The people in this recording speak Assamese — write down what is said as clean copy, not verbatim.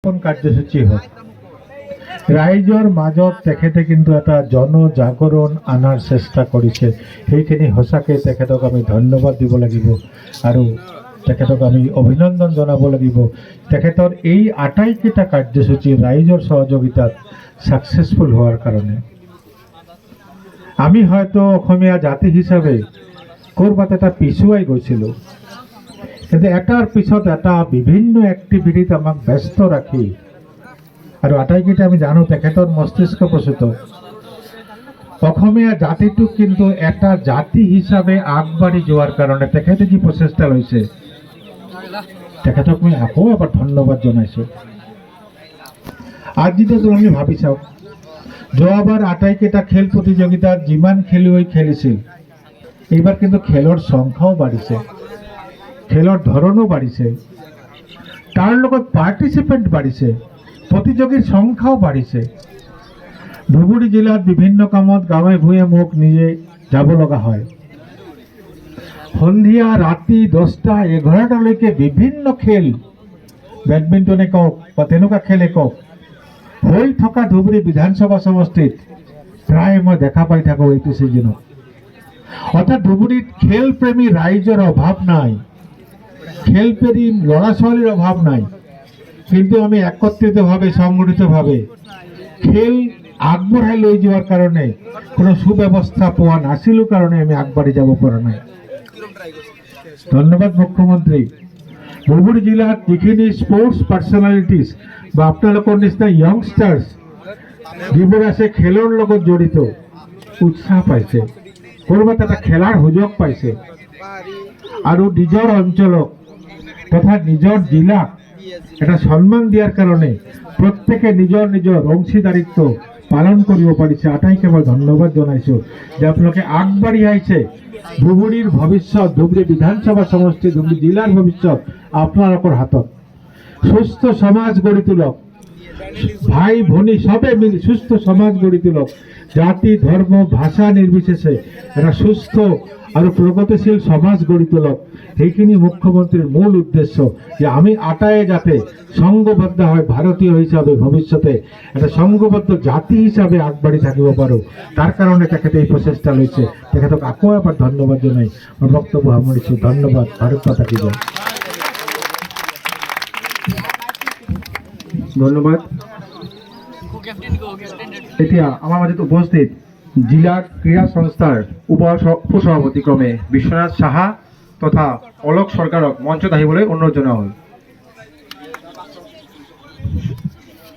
কাৰ্যসূচী হওক ৰাইজৰ মাজত তেখেতে কিন্তু এটা জনজাগৰণ আনাৰ চেষ্টা কৰিছে। সেইখিনি সঁচাকৈ তেখেতক আমি ধন্যবাদ দিব লাগিব আৰু তেখেতক আমি অভিনন্দন জনাব লাগিব। তেখেতৰ এই আটাইকেইটা কাৰ্যসূচী ৰাইজৰ সহযোগিতাত ছাকচেছফুল হোৱাৰ কাৰণে আমি হয়তো অসমীয়া জাতি হিচাপে ক'ৰবাত এটা পিছুৱাই গৈছিলোঁ, কিন্তু এটাৰ পিছত এটা বিভিন্ন এক্টিভিটিত আমাক ব্যস্ত ৰাখি আৰু আটাইকেইটা আমি জানো তেখেতৰ মস্তিষ্ক প্ৰচুত অসমীয়া জাতিটোক কিন্তু এটা জাতি হিচাপে আগবাঢ়ি যোৱাৰ কাৰণে তেখেতে যি প্ৰচেষ্টা লৈছে তেখেতক মই আকৌ এবাৰ ধন্যবাদ জনাইছোঁ। আজি যদি আমি ভাবি চাওঁ যোৱাবাৰ আটাইকেইটা খেল প্ৰতিযোগিতাত যিমান খেলুৱৈ খেলিছিল এইবাৰ কিন্তু খেলৰ সংখ্যাও বাঢ়িছে, খেলৰ ধৰণো বাঢ়িছে, তাৰ লগত পাৰ্টিচিপেণ্ট বাঢ়িছে, প্ৰতিযোগীৰ সংখ্যাও বাঢ়িছে। ধুবুৰী জিলাত বিভিন্ন কামত গাঁৱে ভূঞে মোক নিজে যাব লগা হয়। সন্ধিয়া ৰাতি 10টা 11টালৈকে বিভিন্ন খেল, বেডমিণ্টনে কওক বা তেনেকুৱা খেলে কওক হৈ থকা ধুবুৰী বিধানসভা সমষ্টিত প্ৰায় মই দেখা পাই থাকোঁ এইটো ছিজনত। অৰ্থাৎ ধুবুৰীত খেলপ্ৰেমী ৰাইজৰ অভাৱ নাই, খেলপ্ৰেমী ল'ৰা ছোৱালীৰ অভাৱ নাই, কিন্তু আমি একত্ৰিতভাৱে সংগঠিতভাৱে খেল আগবঢ়াই লৈ যোৱাৰ কাৰণে কোনো সুব্যৱস্থা পোৱা নাছিলোঁ কাৰণে আমি আগবাঢ়ি যাব পৰা নাই। ধন্যবাদ মুখ্যমন্ত্ৰী। ধুবুৰী জিলাত যিখিনি স্পৰ্টছ পাৰ্চনেলিটিজ বা আপোনালোকৰ নিচিনা য়ংষ্টাৰ্ছ যিবোৰ আছে খেলৰ লগত জড়িত উৎসাহ পাইছে, ক'ৰবাত এটা খেলাৰ সুযোগ পাইছে আৰু নিজৰ অঞ্চলক তথা নিজৰ জিলাক এটা সন্মান দিয়াৰ কাৰণে প্ৰত্যেকে নিজৰ নিজৰ অংশীদাৰিত্ব পালন কৰিব পাৰিছে। আটাইকে মই ধন্যবাদ জনাইছোঁ যে আপোনালোকে আগবাঢ়ি আহিছে। ধুবুৰীৰ ভৱিষ্যত, ধুবুৰী বিধানসভা সমষ্টি, ধুবুৰী জিলাৰ ভৱিষ্যত আপোনালোকৰ হাতত। সুস্থ সমাজ গঢ়ি তোলক, ভাই ভনী সবে মিলি সুস্থ সমাজ গঢ়ি তোলক। জাতি ধৰ্ম ভাষা নিৰ্বিশেষে এটা সুস্থ আৰু প্ৰগতিশীল সমাজ গঢ়ি তোলক। সেইখিনি মুখ্যমন্ত্ৰীৰ মূল উদ্দেশ্য যে আমি আটায়ে যাতে সংঘবদ্ধ হয় ভাৰতীয় হিচাপে ভৱিষ্যতে এটা সংঘবদ্ধ জাতি হিচাপে আগবাঢ়ি থাকিব পাৰোঁ, তাৰ কাৰণে তেখেতে এই প্ৰচেষ্টা লৈছে। তেখেতক আকৌ এবাৰ ধন্যবাদ জনাই মই বক্তব্য সামৰিছোঁ। ধন্যবাদ। ভাৰত মাতা কি জয়। ধন্যবাদ। এতিয়া আমাৰ মাজত উপস্থিত জিলা ক্ৰীড়া সংস্থাৰ উপসভাপতি ক্ৰমে বিশ্বনাথ সাহা তথা অলোক সৰকাৰক মঞ্চত আহিবলৈ অনুৰোধ জনোৱা হ'ল।